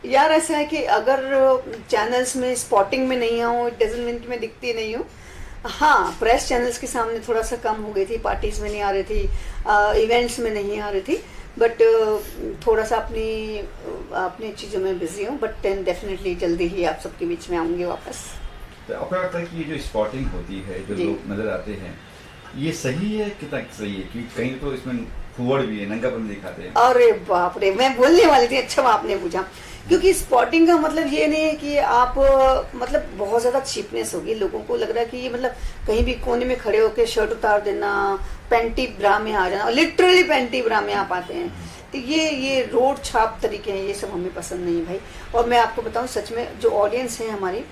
यार ऐसा है कि अगर चैनल्स में स्पॉटिंग में नहीं आऊँ, इट डजंट मीन कि मैं दिखती नहीं हूँ। हाँ, प्रेस चैनल्स के सामने थोड़ा सा कम हो गई थी, पार्टीज में नहीं आ रही थी, इवेंट्स में नहीं आ रही थी, बट थोड़ा सा अपनी चीज़ों में बिजी हूँ, बट देन डेफिनेटली जल्दी ही आप सबके बीच में आऊँगी वापस। तो आपको लगता है कि ये जो स्पॉटिंग होती है, जो जी। लोग नजर आते हैं, ये सही है? कितना सही है? क्योंकि कहीं तो इसमें फुहड़ भी है, नंगापन दिखाते हैं। अरे बाप रे, मैं बोलने वाली थी, अच्छा आपने पूछा। क्योंकि स्पॉटिंग का मतलब ये नहीं है कि आप मतलब बहुत ज्यादा चीपनेस होगी, लोगों को लग रहा है कि ये मतलब कहीं भी कोने में खड़े होकर शर्ट उतार देना, पैंटी ब्रा में आ जाना, लिटरली पैंटी ब्रा में आप आते हैं, तो ये रोड छाप तरीके हैं, ये सब हमें पसंद नहीं भाई। और मैं आपको बताऊं सच में, जो ऑडियंस है हमारी,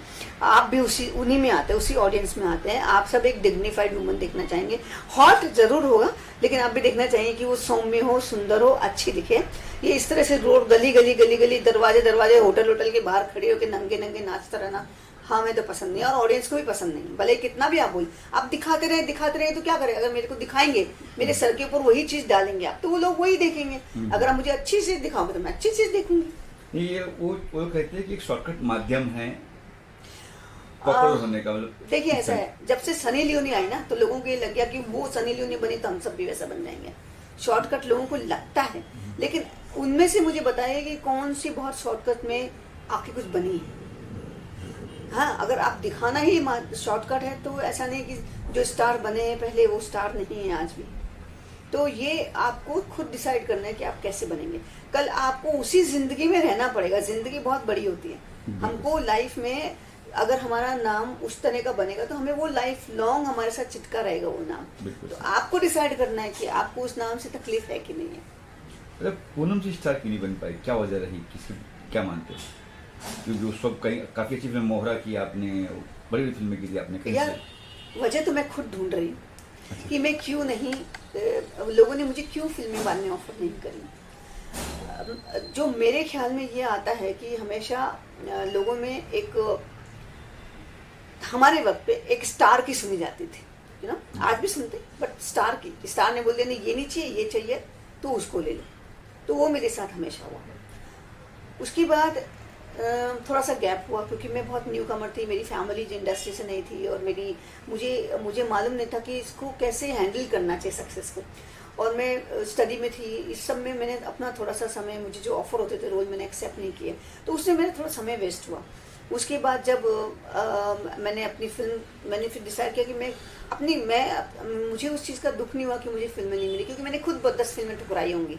आप भी उन्हीं में आते हैं, उसी ऑडियंस में आते हैं। आप सब एक डिग्निफाइड वुमन देखना चाहेंगे, हॉट जरूर होगा, लेकिन आप भी देखना चाहिए कि वो सौम्य हो, सुंदर हो, अच्छी दिखे। ये इस तरह से रोड गली गली गली गली, दरवाजे दरवाजे, होटल होटल के बाहर खड़े होकर नंगे नंगे नाचता रहना, हाँ मैं तो पसंद नहीं, और ऑडियंस को भी पसंद नहीं। भले कितना भी आप बोल, आप दिखाते रहे तो क्या करें? अगर मेरे को दिखाएंगे, मेरे सर के ऊपर वही चीज डालेंगे आप, तो वो लोग वही देखेंगे। अगर आप मुझे अच्छी चीज दिखाओगे तो मैं अच्छी चीज देखूंगी। ये वो कहते हैं कि एक शॉर्टकट माध्यम है पॉपुलर होने का, मतलब देखिए ऐसा है, जब से सनी लियोनी आई ना, तो लोगों को ये लग गया कि वो सनी लियोनी बनी तो हम सब भी वैसा बन जाएंगे। शॉर्टकट लोगों को लगता है, लेकिन उनमें से मुझे बताइए कि कौन सी बहुत शॉर्टकट में आपकी कुछ बनी है? हाँ, अगर आप दिखाना ही शॉर्टकट है, तो ऐसा नहीं कि जो स्टार बने हैं पहले वो स्टार नहीं है आज भी। तो ये आपको खुद डिसाइड करना है कि आप कैसे बनेंगे। कल आपको उसी जिंदगी में रहना पड़ेगा, जिंदगी बहुत बड़ी होती है। हमको लाइफ में अगर हमारा नाम उस तरह का बनेगा, तो हमें वो लाइफ लॉन्ग हमारे साथ चिटका रहेगा वो नाम। तो आपको डिसाइड करना है कि आपको उस नाम से तकलीफ है कि नहीं है। मतलब पूनम जी स्टार क्यों नहीं बन पाई? क्या वजह रही? किसकी, क्या मानते हैं? क्योंकि उस वक्त कहीं काफी अच्छी फिल्म मोहरा की आपने, बड़ी बड़ी फिल्में की थी आपने, कहीं यार वजह तो मैं खुद ढूंढ रही हूँ कि मैं क्यों नहीं, लोगों ने मुझे क्यों फिल्में बाद में ऑफर नहीं करी। जो मेरे ख्याल में ये आता है कि हमेशा लोगों में एक, हमारे वक्त पे एक स्टार की सुनी जाती थी, यू नो, आज भी सुनते, बट स्टार ने बोल दिया नहीं ये नहीं चाहिए, ये चाहिए, तो उसको ले लो। तो वो मेरे साथ हमेशा हुआ। उसके बाद थोड़ा सा गैप हुआ, क्योंकि मैं बहुत न्यू कमर थी, मेरी फैमिली इंडस्ट्री से नहीं थी, और मुझे मालूम नहीं था कि इसको कैसे हैंडल करना चाहिए सक्सेस को। और मैं स्टडी में थी, इस सब में मैंने अपना थोड़ा सा समय, मुझे जो ऑफर होते थे रोल मैंने एक्सेप्ट नहीं किए, तो उसमें मेरा थोड़ा समय वेस्ट हुआ। उसके बाद जब मैंने फिर डिसाइड किया कि मुझे उस चीज़ का दुख नहीं हुआ कि मुझे फिल्में नहीं मिली, क्योंकि मैंने खुद 10 फिल्में ठुकराई होंगी।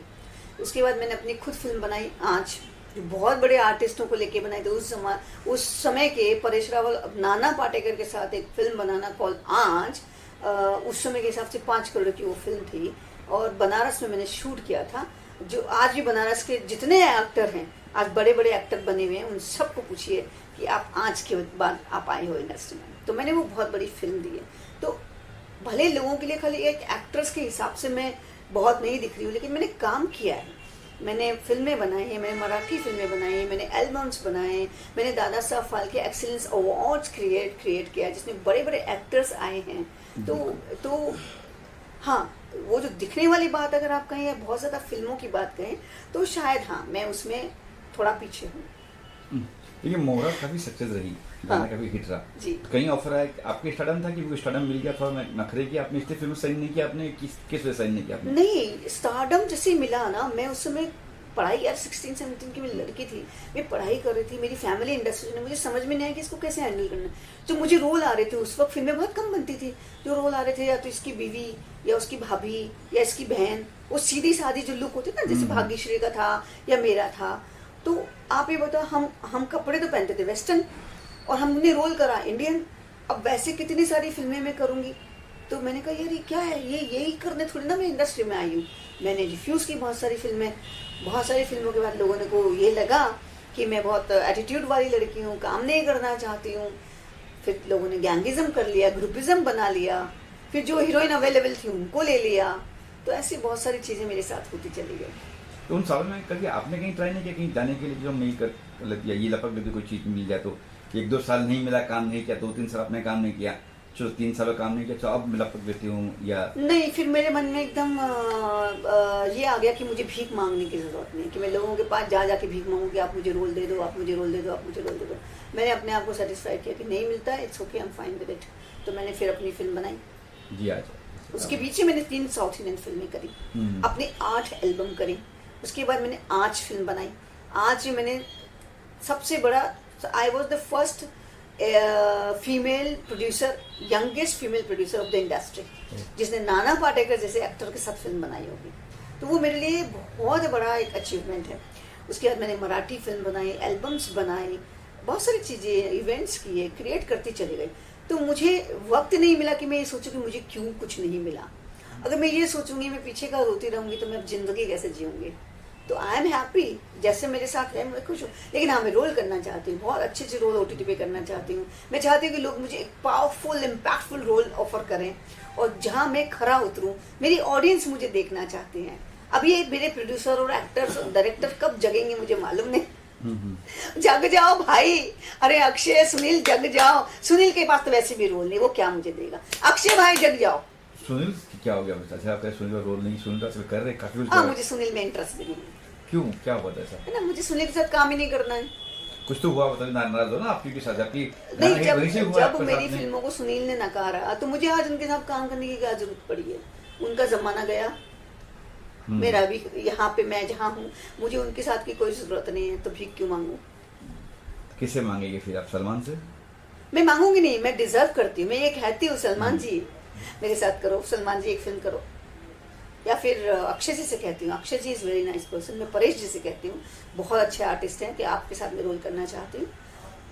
उसके बाद मैंने अपनी खुद फिल्म बनाई आँच, जो बहुत बड़े आर्टिस्टों को लेके बनाई थी। उस समय के परेश रावल, नाना पाटेकर के साथ एक फिल्म बनाना कॉल आँच, उस समय के हिसाब से 5 करोड़ की वो फिल्म थी, और बनारस में मैंने शूट किया था। जो आज भी बनारस के जितने एक्टर हैं, आज बड़े बड़े एक्टर बने हुए हैं, उन सबको पूछिए कि आप आँच के बाद आप आए हो इंडस्ट्री में, तो मैंने वो बहुत बड़ी फिल्म दी है। तो भले लोगों के लिए खाली एक एक्ट्रेस के हिसाब से मैं बहुत नहीं दिख रही हूँ, लेकिन मैंने काम किया है, मैंने फिल्में बनाई हैं, मैंने मराठी फिल्में बनाई हैं, मैंने एल्बम्स बनाए, मैंने Dada Saheb Phalke excellence awards create किया, जिसमें बड़े बड़े एक्टर्स आए हैं। तो हाँ, वो जो दिखने वाली बात अगर आप कहें, या बहुत ज़्यादा फिल्मों की बात कहें, तो शायद हाँ मैं उसमें थोड़ा पीछे हूँ। देखिए मोहरा काफी सक्सेस रही, गाना काफी हिट रहा जी। कहीं ऑफर आया, आपके स्टारडम था कि स्टारडम मिल गया, थोड़ा नखरे किया आपने, इसलिए फिल्म साइन नहीं किया आपने, किस वजह साइन नहीं किया आपने? नहीं, स्टारडम जैसे मिला ना, मैं उस समय पढ़ाई, यार 16-17 की मेरी लड़की थी, मैं पढ़ाई कर रही थी, मेरी फैमिली इंडस्ट्री ने, मुझे समझ में नहीं आया कि इसको कैसे हैंडल करना है। जो मुझे रोल आ रहे थे उस वक्त, फिल्में बहुत कम बनती थी, जो रोल आ रहे थे या तो इसकी बीवी या उसकी भाभी या इसकी बहन, वो सीधी सादी जो लुक होती ना, जैसे भाग्यश्री का था या मेरा था। तो आप ये बताओ, हम कपड़े तो पहनते थे वेस्टर्न, और हमने रोल करा इंडियन। अब वैसे कितनी सारी फिल्में मैं करूँगी, तो मैंने कहा यार ये क्या है, यही करने थोड़ी ना मैं इंडस्ट्री में आई हूँ। मैंने रिफ्यूज़ की बहुत सारी फिल्मों के बाद लोगों ने को ये लगा कि मैं बहुत एटीट्यूड वाली लड़की हूँ, काम नहीं करना चाहती हूँ। फिर लोगों ने गैंगिज्म कर लिया, ग्रुपिज्म बना लिया, फिर जो हीरोइन अवेलेबल थी उनको ले लिया। तो ऐसी बहुत सारी चीज़ें मेरे साथ होती चली गई। तो उन सालों में कभी आपने कहीं ट्राई नहीं किया कहीं जाने के लिए, जो नहीं कर, मतलब ये लपक लगी कोई चीज़ मिल जाए तो? 1-2 साल नहीं मिला, काम नहीं किया, 2-3 साल आपने काम नहीं किया, चलो 3 सालों काम नहीं किया, चलो अब मैं लपक देती हूँ, या नहीं, फिर मेरे मन में एकदम ये आ गया कि मुझे भीख मांगने की ज़रूरत नहीं है, कि मैं लोगों के पास जा जाके भीख मांगूँ कि आप मुझे रोल दे दो, आप मुझे रोल दे दो, आप मुझे रोल दे दो। मैंने अपने आप को सेटिस्फाई किया कि नहीं मिलता है, it's okay, I am fine with it. तो मैंने फिर अपनी फिल्म बनाई। जी आ जाए। उसके पीछे मैंने 3 साउथ इंडियन फिल्में करी, अपनी 8 एल्बम करी। उसके बाद मैंने आज फिल्म बनाई। आज मैंने सबसे बड़ा, I was the first female producer, youngest female producer of the industry, जिसने नाना पाटेकर जैसे एक्टर के साथ फिल्म बनाई होगी। तो वो मेरे लिए बहुत बड़ा एक अचीवमेंट है। उसके बाद मैंने मराठी फिल्म बनाई, एल्बम्स बनाई, बहुत सारी चीज़ें, इवेंट्स किए, क्रिएट करती चली गई। तो मुझे वक्त नहीं मिला कि मैं ये सोचूं कि मुझे क्यों कुछ नहीं मिला। अगर मैं ये सोचूंगी मैं पीछे का रोती रहूंगी तो मैं अब जिंदगी कैसे जीऊंगी। तो आई एम हैप्पी, जैसे मेरे साथ है मैं खुश हूँ। लेकिन हाँ, मैं रोल करना चाहती हूँ, बहुत अच्छे रोल OTT पे करना चाहती हूँ। मैं चाहती हूँ कि लोग मुझे एक पावरफुल इम्पैक्टफुल रोल ऑफर करें, और जहाँ मैं खरा उतरूँ, मेरी ऑडियंस मुझे देखना चाहती है। अब ये मेरे प्रोड्यूसर और एक्टर्स और डायरेक्टर कब जगेंगे मुझे मालूम नहीं। जग जाओ भाई, अरे अक्षय सुनील जग जाओ। सुनील के पास तो वैसे भी रोल नहीं, वो क्या मुझे देगा। अक्षय भाई जग जाओ। सुनील क्या हो गया? अच्छा आप सुनील का रोल नहीं, सुनील का कर रहे काफी कुछ। हाँ, मुझे सुनील में इंटरेस्ट भी नहीं है। क्यों, क्या हुआ था ऐसा? है ना, मुझे सुनील के साथ काम ही नहीं करना है। कुछ तो हुआ, बताइए। नाराज हो ना आपकी के साथ? आपकी नहीं, जब मेरी फिल्मों को सुनील ने नकारा तो मुझे आज उनके साथ काम करने की क्या जरूरत पड़ी है। उनका जमाना गया, मेरा भी यहाँ पे मैं जहाँ हूँ, मुझे उनके साथ की कोई जरूरत नहीं है, तो भीख क्यों मांगू? किससे मांगेंगे फिर आप? सलमान से? मैं मांगूंगी नहीं, मैं डिजर्व करती हूँ। मैं ये कहती हूँ सलमान जी मेरे साथ करो, सलमान जी एक फिल्म करो। या फिर अक्षय जी से कहती हूँ, अक्षय जी इज़ वेरी नाइस पर्सन। मैं परेश जी से कहती हूँ, बहुत अच्छे आर्टिस्ट हैं, कि आपके साथ मैं रोल करना चाहती हूँ।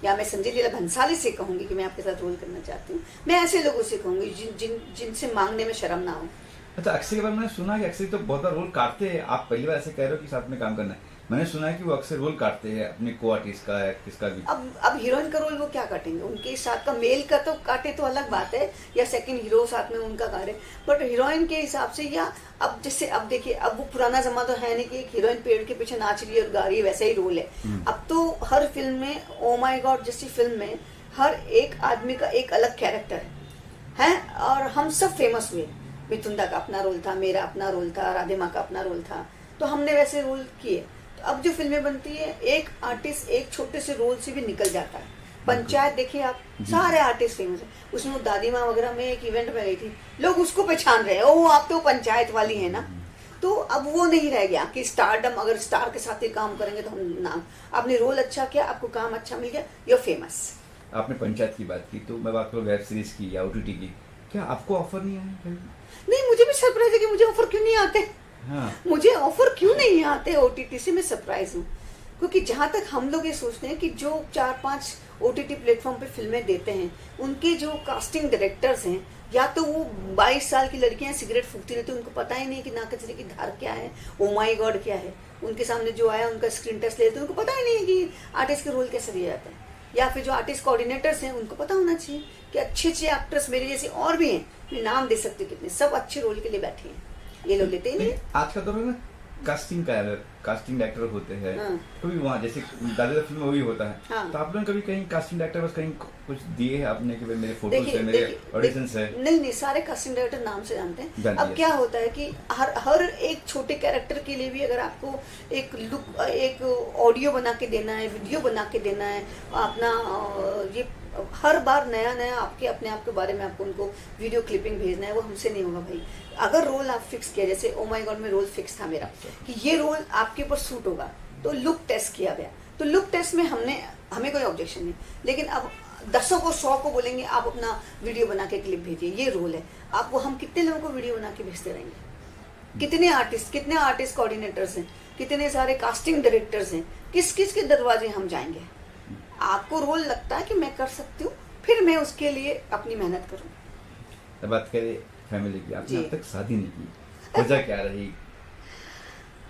या मैं संजय लीला भंसाली से कहूँगी कि मैं आपके साथ रोल करना चाहती हूँ। मैं ऐसे लोगों से कहूँगी जिनसे मांगने में शर्म ना हो। अच्छा, अक्षय के बारे में मैंने सुना कि अक्षय तो बहुत बार रोल काटते हैं। आप पहली बार ऐसे कह रहे हो कि साथ में काम करना है। मैंने सुना है कि वो अक्सर रोल काटते हैं अपने को आर्टिस्ट का, किसका भी। अब हीरोइन का रोल वो क्या काटेंगे? उनके साथ का मेल का तो काटे तो अलग बात है, या सेकंड हीरो साथ में उनका काटे, बट हीरोइन के हिसाब से, या अब जैसे अब देखिए, अब वो पुराना जमाना तो है नहीं कि एक हीरोइन पेड़ के पीछे नाच रही है और गा रही है, वैसा ही रोल है। अब तो हर फिल्म में, ओ माई गॉड जैसी फिल्म में, हर एक आदमी का एक अलग कैरेक्टर है। और हम सब फेमस हुए। मिथुंदा का अपना रोल था, मेरा अपना रोल था, राधे माँ का अपना रोल था, तो हमने वैसे रोल किए। तो अब जो फिल्में बनती है, एक आर्टिस्ट एक छोटे से रोल से भी निकल जाता है। पंचायत देखिए आप, सारे आर्टिस्ट फेमस है उसमें। वो दादी माँ वगैरह में एक इवेंट में गई थी, लोग उसको पहचान रहे हैं, ओ आप तो पंचायत वाली है ना। तो अब वो नहीं रह गया कि स्टारडम, अगर स्टार के साथ ही काम करेंगे तो हम नाम, आपने रोल अच्छा किया, आपको काम अच्छा मिल गया, यू फेमस। आपने पंचायत की बात की, तो मैं बात करूँ वेब सीरीज की या OTT की, क्या आपको ऑफर नहीं आया? नहीं, मुझे भी सरप्राइज है कि मुझे ऑफर क्यों नहीं आते। हाँ। मुझे ऑफर क्यों नहीं आते OTT से, मैं सरप्राइज हूँ। क्योंकि जहाँ तक हम लोग ये सोचते हैं कि जो 4-5 OTT प्लेटफॉर्म पे फिल्में देते हैं, उनके जो कास्टिंग डायरेक्टर्स हैं, या तो वो 22 साल की लड़कियां सिगरेट फूकती रहती हैं, उनको पता ही नहीं कि नाकचरे की धार क्या है, ओ माई गॉड क्या है। उनके सामने जो आया उनका स्क्रीन टेस्ट लेते हैं, उनको पता ही नहीं है कि आर्टिस्ट के रोल कैसे दिया जाता है। या फिर जो आर्टिस्ट कोऑर्डिनेटर्स हैं, उनको पता होना चाहिए कि अच्छे अच्छे एक्टर्स मेरे जैसे और भी हैं, मैं नाम दे सकती हूँ कितने, सब अच्छे रोल के लिए बैठे हैं, ये लोग लेते ही नहीं। आज का दौर में कास्टिंग का है, कास्टिंग डायरेक्टर होते हैं। कभी वहाँ जैसे दादा फिल्म में वही होता है। हाँ। तो आप लोग कभी कहीं कास्टिंग डायरेक्टर बस कहीं कुछ दिए हैं आपने कि भाई मेरे फोटोज है, मेरे ऑडिशंस है? नहीं, सारे कास्टिंग डायरेक्टर नाम से जानते हैं। अब क्या होता है कि हर एक छोटे कैरेक्टर के लिए भी अगर आपको एक लुक, एक ऑडियो बना के देना है, वीडियो बना के देना है, अपना ये हर बार नया नया आपके अपने आप के बारे में आपको उनको वीडियो क्लिपिंग भेजना है, वो हमसे नहीं होगा भाई। अगर रोल आप फिक्स किया, जैसे ओ माई गॉड में रोल फिक्स था मेरा कि ये रोल आपके ऊपर सूट होगा, तो लुक टेस्ट किया गया। तो लुक टेस्ट में हमें कोई ऑब्जेक्शन नहीं। लेकिन अब 10 को 100 को बोलेंगे आप अपना वीडियो बना के क्लिप भेजिए, ये रोल है आपको, हम कितने लोगों को वीडियो बना के भेजते रहेंगे? कितने आर्टिस्ट कोऑर्डिनेटर्स हैं, कितने सारे कास्टिंग डायरेक्टर्स हैं, किस किस के दरवाजे हम जाएंगे? आपको रोल लगता है कि मैं कर सकती हूँ, फिर मैं उसके लिए अपनी मेहनत करूँ। तो बात करें फैमिली की, आपने अब तक शादी नहीं की, वजह क्या रही?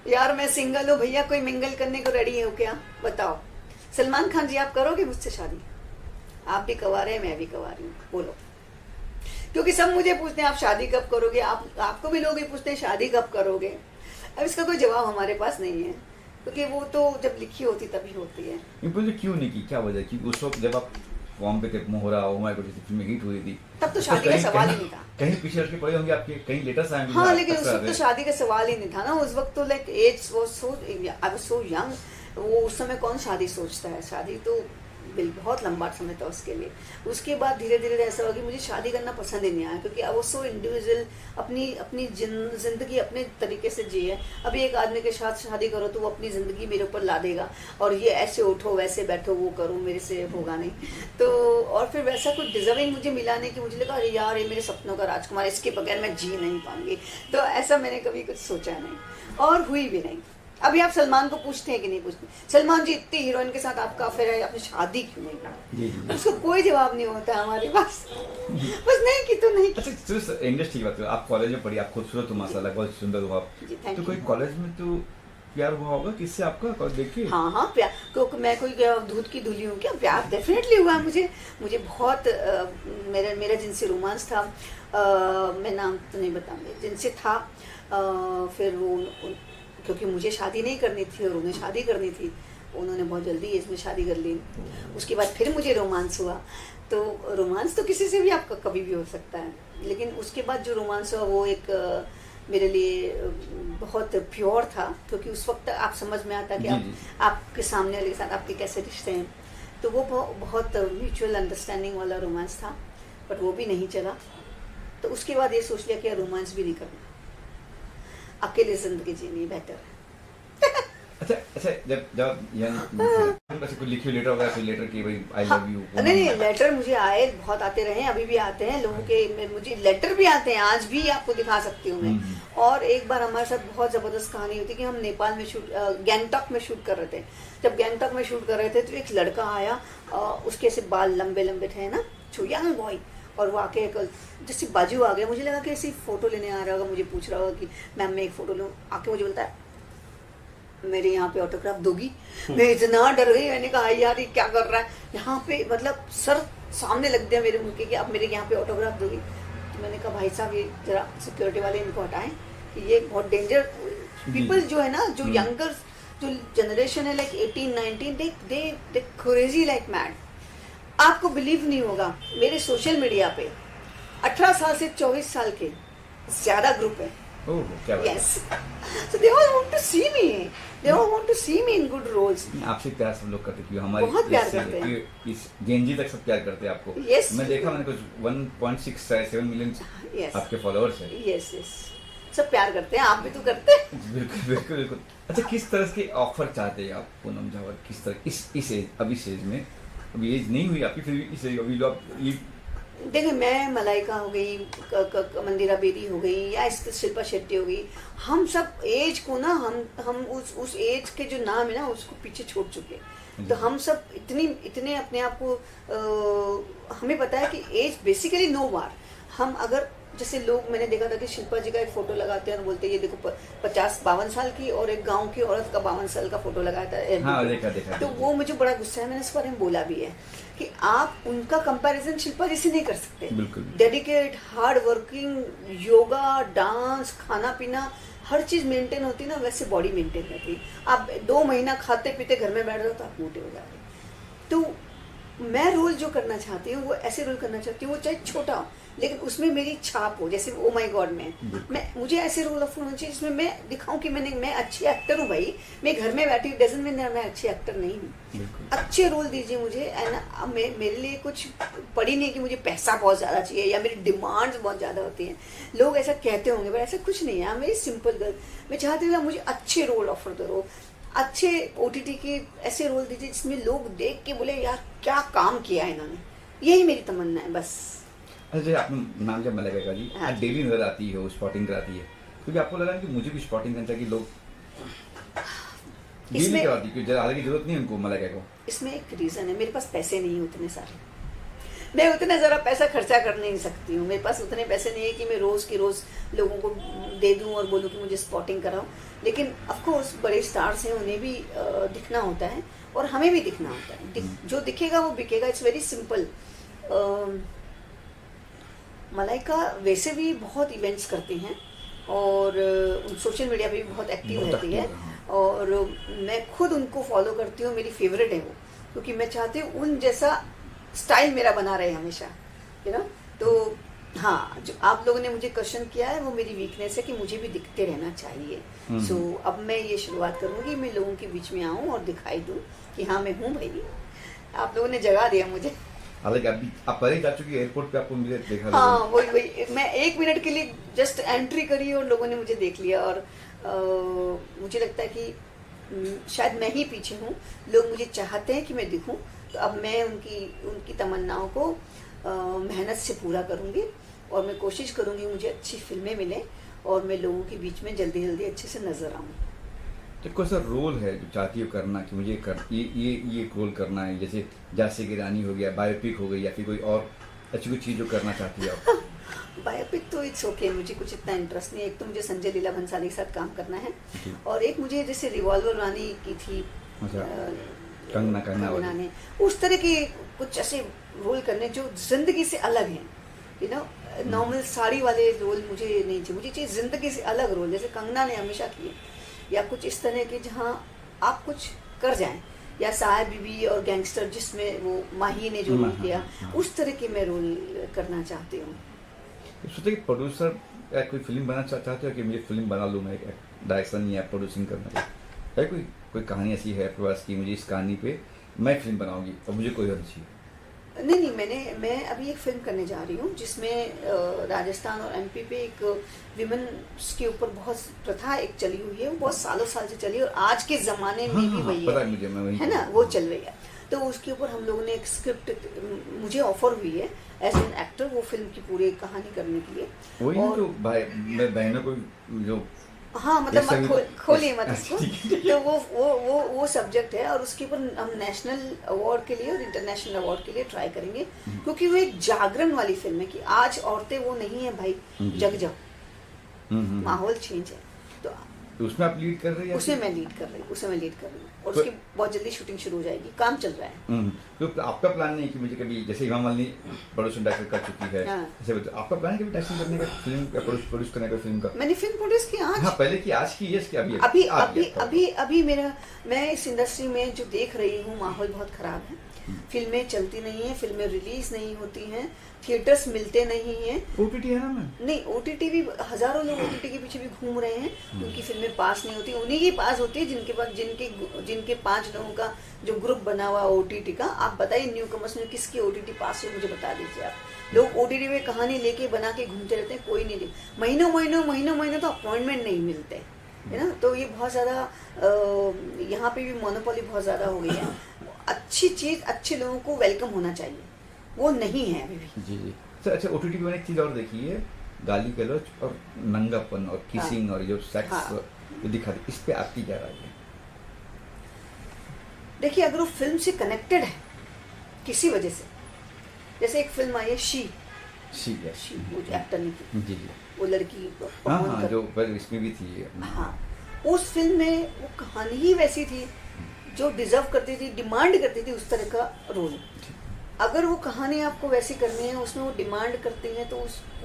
यार मैं सिंगल हूँ भैया, कोई मिंगल करने को रेडी हो क्या? बताओ। सलमान खान जी, आप करोगे मुझसे शादी? आप भी कवारे हैं, मैं भी कवारी हूँ, बोलो। क्योंकि सब मुझे पूछते हैं आप शादी कब करोगे, आपको भी लोग ही पूछते हैं शादी कब करोगे। अब इसका कोई जवाब हमारे पास नहीं है, क्योंकि वो तो जब लिखी होती तभी होती है। क्यों नहीं की, क्या वजह की? उस वक्त जब आप फॉर्म पे थे, मोहरा, ओ माय गॉड जैसी फिल्में हिट हुई थी। तब तो शादी का सवाल ही नहीं था। कहीं पीछे हट के पड़े होंगे आपके, कहीं लेटेस्ट आए होंगे। हाँ, लेकिन उस वक्त तो शादी का सवाल ही नहीं था ना। उस वक्त तो like as was so, I was so young. वो उस समय कौन शादी सोचता है, शादी तो बहुत लंबा समय था उसके लिए। उसके बाद धीरे धीरे ऐसा हुआ कि मुझे शादी करना पसंद ही नहीं आया, क्योंकि अब वो सो इंडिविजुअल अपनी अपनी जिंदगी अपने तरीके से जिए। अभी एक आदमी के साथ शादी करो तो वो अपनी ज़िंदगी मेरे ऊपर ला देगा, और ये ऐसे उठो वैसे बैठो वो करो, मेरे से होगा नहीं। तो और फिर वैसा कुछ डिजर्विंग मुझे मिला नहीं कि मुझे लगा अरे यार ये मेरे सपनों का राजकुमार, इसके बगैर मैं जी नहीं पाऊंगी। तो ऐसा मैंने कभी कुछ सोचा नहीं और हुई भी नहीं। अभी आप सलमान को पूछते हैं कि नहीं पूछते, सलमान जी इतनी हीरोइन के साथ आपका अफेयर है, आपने शादी क्यों नहीं की? उसका कोई जवाब नहीं होता हमारे पास। बस नहीं की तो नहीं की। अच्छा, सिर्फ इंडस्ट्री की बात करो, आप कॉलेज में पढ़ी, आप खूबसूरत हो माशाल्लाह, बहुत सुंदर हो आप। तो कोई कॉलेज में तो प्यार हुआ होगा किससे आपका, कॉलेज देख के? हाँ प्यार, क्योंकि मैं कोई दूध की धुली हूँ क्या? प्यार डेफिनेटली हुआ मुझे बहुत। मेरा जिनसे रोमांस था, मैं नाम तो नहीं बताऊंगी, जिनसे था। फिर वो क्योंकि मुझे शादी नहीं करनी थी और उन्हें शादी करनी थी, उन्होंने बहुत जल्दी एज में शादी कर ली। उसके बाद फिर मुझे रोमांस हुआ। तो रोमांस तो किसी से भी आपका कभी भी हो सकता है, लेकिन उसके बाद जो रोमांस हुआ वो एक मेरे लिए बहुत प्योर था, क्योंकि उस वक्त आप समझ में आता कि आपके सामने वाले के साथ आपके कैसे रिश्ते हैं। तो वो बहुत म्यूचुअल अंडरस्टैंडिंग वाला रोमांस था, बट वो भी नहीं चला। तो उसके बाद ये सोच लिया कि रोमांस भी नहीं करना, अकेले जिंदगी जीनी बेटर है। अच्छा, जब यानी कुछ लिखी लेटर वगैरह, कोई लेटर की भाई आई लव यू? नहीं, लेटर मुझे आए, बहुत आते रहे, अभी भी आते हैं लोगों के, मुझे लेटर भी आते हैं, आज भी आपको दिखा सकती हूँ मैं। और एक बार हमारे साथ बहुत जबरदस्त कहानी हुई थी कि हम नेपाल में गैंगटॉक में शूट कर रहे थे। जब गैंगटॉक में शूट कर रहे थे तो एक लड़का आया, उसके ऐसे बाल लंबे लंबे थे ना, यंग बॉय, और वो आके जैसे बाजू आ गया। मुझे लगा कि ऐसी फोटो लेने आ रहा होगा, मुझे पूछ रहा होगा कि मैम मैं एक फोटो लूँ। आके मुझे बोलता है मेरे यहाँ पे ऑटोग्राफ दोगी? मैं इतना डर गई, मैंने कहा यार ये क्या कर रहा है यहाँ पे, मतलब सर सामने लग गया मेरे मुंह के कि आप मेरे यहाँ पे ऑटोग्राफ दोगी? तो मैंने कहा भाई साहब ये जरा सिक्योरिटी वाले इनको हटाएं, कि ये बहुत डेंजर पीपल जो है ना, जो यंगर जो जनरेशन है, लाइक 18-19, दे क्रेजी लाइक मैड। आपको बिलीव नहीं होगा, मेरे सोशल मीडिया पे 18 साल से 24 साल के ज्यादा ग्रुप है। Yes. So they all want to see me. They all want to see me in good roles. आपसे प्यार सब लोग करते हैं, हमारे बहुत प्यार करते हैं। इस जेनजी तक सब प्यार करते हैं आपको। Yes. मैं देखा, मैंने कुछ 1.67 मिलियन आपके फॉलोअर्स हैं। Yes. सब प्यार करते हैं, आप भी तो करते हैं। बिल्कुल। अच्छा, किस तरह के ऑफर चाहते हैं आप पूनम जवाहर? किस तरह इस एज, अभी इस एज में, अभी एज नहीं हुई आपकी, फिर भी इस एज अभी लोग देखिए, मैं मलाइका हो गई, मंदिरा बेदी हो गई, या शिल्पा शेट्टी हो गई, हम सब एज को ना, हम उस एज के जो नाम है ना उसको पीछे छोड़ चुके। तो हम सब इतने अपने आप को हमें पता है कि एज बेसिकली नो वार। हम अगर जैसे लोग, मैंने देखा था कि शिल्पा जी का एक फोटो लगाते हैं और बोलते हैं ये देखो 50-52 साल की, और एक गांव की औरत का 52 साल का फोटो लगाया था। हाँ, देखा। तो वो मुझे बड़ा गुस्सा है, मैंने इस बारे में बोला भी है कि आप उनका कंपैरिजन शिल्पा जी से नहीं कर सकते। बिल्कुल। Dedicate, hard working, yoga, dance, खाना पीना, हर चीज मेंटेन होती है ना, वैसे बॉडी मेंटेन रहती। आप 2 महीना खाते पीते घर में बैठ रहे हो तो आप मोटे हो जाते। तो मैं रोल जो करना चाहती हूँ वो ऐसे रोल करना चाहती हूँ, वो चाहे छोटा हो लेकिन उसमें मेरी छाप हो। जैसे ओ माय गॉड में मुझे ऐसे रोल ऑफर होना चाहिए जिसमें मैं दिखाऊं कि मैं अच्छी एक्टर हूँ। भाई मैं घर में बैठी हूँ, डजंट मीन मैं अच्छी एक्टर नहीं हूँ। अच्छे रोल दीजिए मुझे। एंड मेरे लिए कुछ पड़ी नहीं कि मुझे पैसा बहुत ज़्यादा चाहिए या मेरी डिमांड्स बहुत ज़्यादा होती हैं। लोग ऐसा कहते होंगे पर ऐसा कुछ नहीं है। मेरी सिंपल गर्ल, मैं चाहती हूँ मुझे अच्छे रोल ऑफर करो, अच्छे OTT के ऐसे रोल दीजिए जिसमें लोग देख के बोले यार क्या काम किया है इन्होंने। यही मेरी तमन्ना है बस। अच्छा, आपने नाम जब मलाइका जी डेली नजर आती है, वो स्पॉटिंग कराती है, क्योंकि आपको लगा कि मुझे भी स्पॉटिंग करना चाहिए, लोग इसमें कराती है, हालांकि जरूरत नहीं है उनको मलाइका को। इसमें एक रीजन है, मेरे पास पैसे नहीं उतने सारे, मैं उतना ज़रा पैसा खर्चा कर नहीं सकती हूँ। मेरे पास उतने पैसे नहीं है कि मैं रोज़ के रोज़ लोगों को दे दूँ और बोलूँ कि मुझे स्पॉटिंग कराओ। लेकिन ऑफकोर्स बड़े स्टार्स हैं, उन्हें भी दिखना होता है और हमें भी दिखना होता है। जो दिखेगा वो बिकेगा। It's very simple. मलाइका वैसे भी बहुत इवेंट्स करती हैं और सोशल मीडिया पे भी बहुत एक्टिव रहती है और मैं खुद उनको फॉलो करती हूँ। मेरी फेवरेट है वो, क्योंकि मैं चाहती हूँ उन जैसा स्टाइल मेरा बना रहे हमेशा, यू नो। तो हाँ, जो आप लोगों ने मुझे क्वेश्चन किया है वो मेरी वीकनेस है कि मुझे भी दिखते रहना चाहिए। सो अब मैं ये शुरुआत करूँगी, मैं लोगों के बीच में आऊँ और दिखाई दूँ कि हाँ मैं हूँ भाई। आप लोगों ने जगा दिया मुझे। हालांकि अभी आप पहले जा चुकी एयरपोर्ट पे, आपको मुझे देखा हाँ वही मैं 1 मिनट के लिए जस्ट एंट्री करी और लोगों ने मुझे देख लिया। और मुझे लगता है कि शायद मैं ही पीछे हूँ, लोग मुझे चाहते हैं कि मैं दिखूं। तो अब मैं उनकी तमन्नाओं को मेहनत से पूरा करूँगी और मैं कोशिश करूँगी मुझे अच्छी फिल्में मिलें और मैं लोगों के बीच में जल्दी जल्दी अच्छे से नजर आऊँ। तो कौन सा रोल है जो चाहती हो करना कि मुझे ये रोल करना है, जैसे झांसी की रानी हो गया, बायोपिक हो गई, या फिर कोई और अच्छी कोई चीज़ जो करना चाहती है आप? बायोपिक तो इट्स ओके, मुझे कुछ इतना इंटरेस्ट नहीं है। एक तो मुझे संजय लीला भंसाली के साथ काम करना है और एक मुझे जैसे रिवॉल्वर रानी की थी कंगना ने, उस तरह के कुछ ऐसे रोल करने जो जिंदगी से अलग हैं, यू नो। नॉर्मल साड़ी वाले रोल मुझे नहीं चाहिए, मुझे चाहिए जिंदगी से अलग रोल, जैसे कंगना ने हमेशा किए, या कुछ इस तरह के जहाँ आप कुछ कर जाएं, या साहब बीबी और गैंगस्टर जिसमें वो माही ने जो रोल किया, उस तरह के मैं रोल करना चाहती हूँ। तो सोचते कि प्रोड्यूसर या कोई फिल्म बनाना चाहते हो कि मुझे फिल्म बना लूँ मैं, डायरेक्शन या प्रोड्यूसिंग करना है, कोई कहानी ऐसी है आपके पास कि मुझे इस कहानी पे मैं फिल्म बनाऊंगी और मुझे कोई और चाहिए? नहीं, मैं अभी एक फिल्म करने जा रही हूँ जिसमें राजस्थान और एमपी पे एक विमेन्स के ऊपर बहुत प्रथा एक चली हुई है, वो बहुत सालों साल से चली है और आज के ज़माने में भी वही है ना, वो चल रही है। तो उसके ऊपर हम लोगों ने एक स्क्रिप्ट, मुझे ऑफर हुई है एज एन एक्टर वो फिल्म की पूरी कहानी करने के लिए। वही और तो बहनों को जो, हाँ मतलब मत खोलिए मत इसको। तो वो सब्जेक्ट है और उसके ऊपर हम नेशनल अवार्ड के लिए और इंटरनेशनल अवार्ड के लिए ट्राई करेंगे, क्योंकि वो एक जागरण वाली फिल्म है कि आज औरतें वो नहीं है भाई, जग जाओ, माहौल चेंज है। तो उसमें आप लीड कर रही हैं? उसमें मैं लीड कर रही हूँ और उसकी बहुत जल्दी शूटिंग शुरू हो जाएगी, काम चल रहा है। तो आपका प्लान नहीं कि मुझे कभी, जैसे इमाम मालिनी प्रोड्यूसर डायरेक्टर कर चुकी है, जैसे आपका प्लान है कभी डायरेक्शन करने का, फिल्म का प्रोड्यूस करने का फिल्म का? मैंने फिल्म प्रोड्यूस की आज। हाँ, पहले की, आज की, यस, कि अभी मेरा, मैं इस इंडस्ट्री में जो देख रही हूँ माहौल बहुत खराब है। फिल्में चलती नहीं है, फिल्में रिलीज नहीं होती हैं, थिएटर्स मिलते नहीं हैं। ओटीटी है ना मैम? नहीं, ओटीटी भी हजारों लोग ओटीटी के पीछे भी घूम रहे हैं, उनकी फिल्में पास नहीं होती। उन्हीं की पास होती है जिनके पास, जिनके 5 लोगों का जो ग्रुप बना हुआ ओटीटी का। आप बताइए न्यू कमर्स में किसकी ओटीटी पास है, मुझे बता दीजिए आप। लोग ओटीटी में कहानी लेके बना के घूमते रहते हैं, कोई नहीं, महीनों तो अपॉइंटमेंट नहीं मिलते, है ना। तो ये बहुत ज़्यादा यहाँ पे भी मोनोपोली बहुत ज़्यादा हो गई है। अच्छी चीज़ अच्छे लोगों को वेलकम होना चाहिए, वो नहीं है अभी भी। जी। अच्छा, ओटीटी में एक चीज़ और देखी है, गाली गलौज और नंगापन और किसिंग और जो सेक्स जो दिखा दी, इस पे आपकी क्या राय है? देखिए, अगर वो फिल्म से कनेक्टेड है किसी वजह से, जैसे एक फिल्म आई है शी, वो एक्टर ने की, जी, वो लड़की जो पर इसमें भी थी। हाँ, उस फिल्म में वो कहानी ही वैसी थी जो डिजर्व करती थी, डिमांड करती थी उस तरह का रोल। अगर वो कहानी आपको वैसी करनी है, उसमें वो डिमांड करती है, तो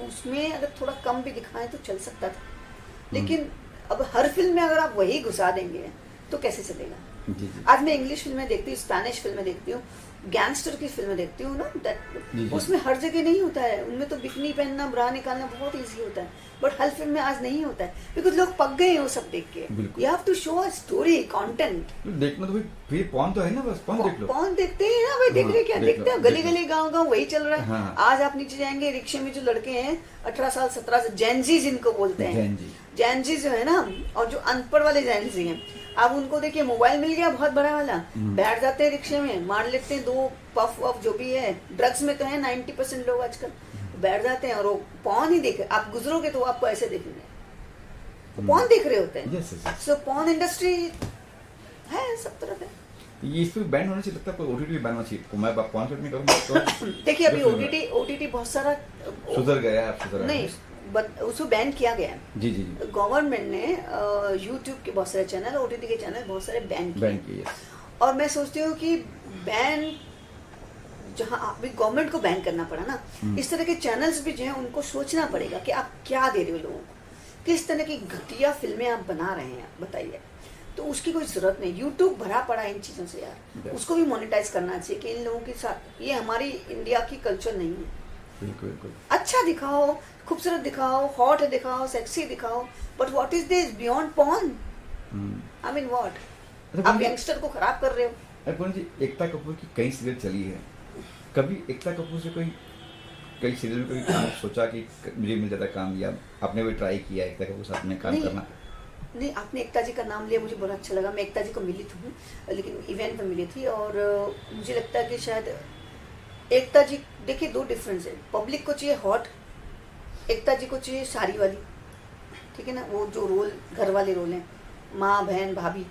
उसमें अगर थोड़ा कम भी दिखाएं तो चल सकता था। लेकिन अब हर फिल्म में अगर आप वही घुसा देंगे तो कैसे चलेगा? जी। आज मैं इंग्लिश फिल्में देखती हूँ, स्पेनिश फिल्में देखती हूँ, गैंगस्टर की फिल्में देखती हूँ ना, उसमें हर जगह नहीं होता है। उनमें तो बिकनी पहनना, ब्रा निकालना बहुत इजी होता है, बट हर फिल्म में आज नहीं होता है, बिकॉज लोग पक गए हैं वो सब देख के। You have to show a story, content. देखना तो भाई, पॉन तो है ना, बस पॉन देख लो। पॉन देखते हैं ना भाई, देख रहे क्या देखते हैं, गली गली गांव वही चल रहा है। हाँ। आज आप नीचे जाएंगे, रिक्शे में जो लड़के हैं 18 साल 17 साल, जैनजी जिनको बोलते हैं, जैनजी जो है ना, और जो अनपढ़ वाले जैनजी हैं, आप उनको देखिए, मोबाइल मिल गया बहुत बड़ा वाला, बैठ जाते हैं रिक्शे में, मार लेते हैं 2 पफ वफ जो भी है, ड्रग्स में तो है 90% लोग आजकल, बैठ जाते हैं और वो पॉन ही देख, आप गुजरोगे तो आपको ऐसे देखेंगे, तो पॉन देख रहे होते हैं। सो पॉन इंडस्ट्री है सब तरफ है। ये इस पे बैन होना चाहिए, लगता है ओटीटी बैन होना चाहिए। मैं पॉन पे नहीं करूंगा तो देखिए, अभी ओटीटी बहुत सारा सुधर गया है, नहीं, उसको बैन किया गया है। जी। गवर्नमेंट ने यूट्यूब के बहुत सारे चैनल, ओटीटी के चैनल बहुत सारे बैन किए। और मैं सोचती हूँ कि बैन, जहाँ अभी गवर्नमेंट को बैन करना पड़ा ना, इस तरह के चैनल्स भी जो हैं उनको सोचना पड़ेगा कि आप क्या दे रहे हो लोगों को, किस तरह की घटिया फिल्में आप बना रहे हैं, बताइए। तो उसकी कोई जरूरत नहीं। यूट्यूब भरा पड़ा है इन चीज़ों से यार, Yes. उसको भी मोनेटाइज करना चाहिए कि इन लोगों के साथ, ये हमारी इंडिया की कल्चर नहीं है। बिल्कुल बिल्कुल। अच्छा दिखाओ, खूबसूरत दिखाओ, हॉट दिखाओ, सेक्सी दिखाओ, but what is this beyond porn? I mean what? अच्छा, आप पूनम यंगस्टर को खराब कर रहे हो। अरे पूनम जी, एकता कपूर की कई सीरियल चली है, कभी एकता कपूर से कोई कई सीरियल में कभी काम सोचा कि मुझे मिल जाता काम, या आपने भी ट्राई किया एकता कपूर के साथ में काम नहीं। करना? नहीं, आपने एकता जी का नाम लिया, मुझे बड़ा अच्छा लगा। मैं एकता जी को मिली थी, लेकिन इवेंट में मिली थी, और मुझे लगता है कि शायद एकता जी, देखिए दो डिफरेंस है। पब्लिक को चाहिए हॉट, एकता जी को चाहिए साड़ी वाली, ठीक है ना, वो जो रोल घर वाले रोल हैं, माँ बहन भाभी,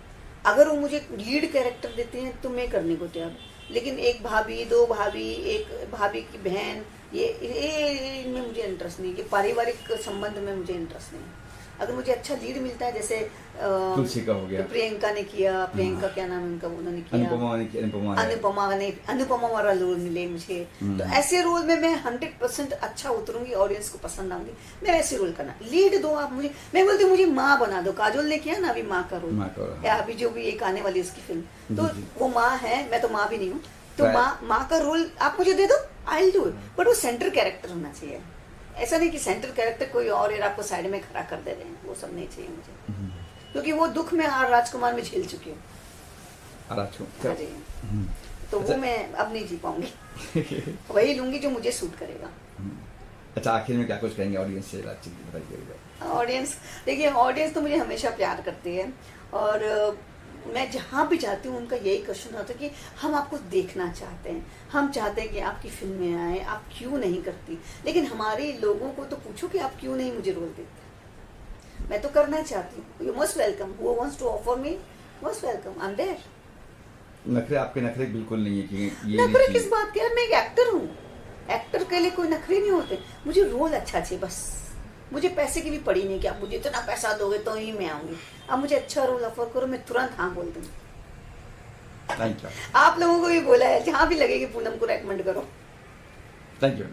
अगर वो मुझे लीड कैरेक्टर देते हैं तो मैं करने को तैयार हूँ। लेकिन एक भाभी, दो भाभी, एक भाभी की बहन, ये इनमें मुझे इंटरेस्ट नहीं है, कि पारिवारिक संबंध में मुझे इंटरेस्ट नहीं है। अगर मुझे अच्छा लीड मिलता है, जैसे तुलसी का हो गया, तो प्रियंका ने किया, प्रियंका क्या नाम है उनका, उन्होंने किया, अनुपमा ने किया, अनुपमा वाला रोल मिले मुझे, तो ऐसे रोल में मैं 100% अच्छा उतरूंगी, ऑडियंस को पसंद आऊंगी, मैं वैसे रोल करना। लीड दो आप मुझे, मैं बोलती हूँ मुझे माँ बना दो। काजोल ने किया ना अभी माँ का रोल, माँ का रोल, या अभी जो भी एक आने वाली उसकी फिल्म, तो जी, जी। वो माँ है, मैं तो माँ भी नहीं हूँ, तो Right. माँ का रोल आप मुझे दे दो, I will do it, but वो सेंटर कैरेक्टर होना चाहिए। ऐसा नहीं कि सेंटर कैरेक्टर कोई और आपको साइड में खड़ा कर दे रहे हैं, वो सब नहीं चाहिए मुझे, क्योंकि वो दुख में आर राजकुमार में झेल चुकी हूँ। हाँ जी, तो वो मैं अब नहीं जी पाऊंगी, वही लूंगी जो मुझे सूट करेगा। अच्छा, आखिर में क्या कुछ कहेंगे ऑडियंस से, बातचीत की बताइएगा। ऑडियंस, देखिए ऑडियंस तो मुझे हमेशा प्यार करती है, और मैं जहाँ भी जाती हूँ उनका यही क्वेश्चन होता है कि हम आपको देखना चाहते हैं, हम चाहते हैं कि आपकी फिल्में आए, आप क्यों नहीं करती? लेकिन हमारे लोगों को तो पूछो कि आप क्यों नहीं मुझे रोल देते। मैं तो करना चाहती हूँ, you most welcome, who wants to offer me, most welcome, I am there. नखरे, आपके नखरे बिल्कुल नहीं है कि ये नखरे नहीं किस चाहिए। बात के यार, मैं एक एक्टर हूँ, एक्टर के लिए कोई नखरे नहीं होते। मुझे रोल अच्छा चाहिए बस, मुझे पैसे की भी पड़ी नहीं कि आप मुझे इतना पैसा दोगे तो ही मैं आऊंगी। अब मुझे अच्छा रोल ऑफर करो, मैं तुरंत हाँ बोल दूंगी। थैंक यू, आप लोगों को भी बोला है, जहाँ भी लगेगी पूनम को रेकमेंड करो। Thank you.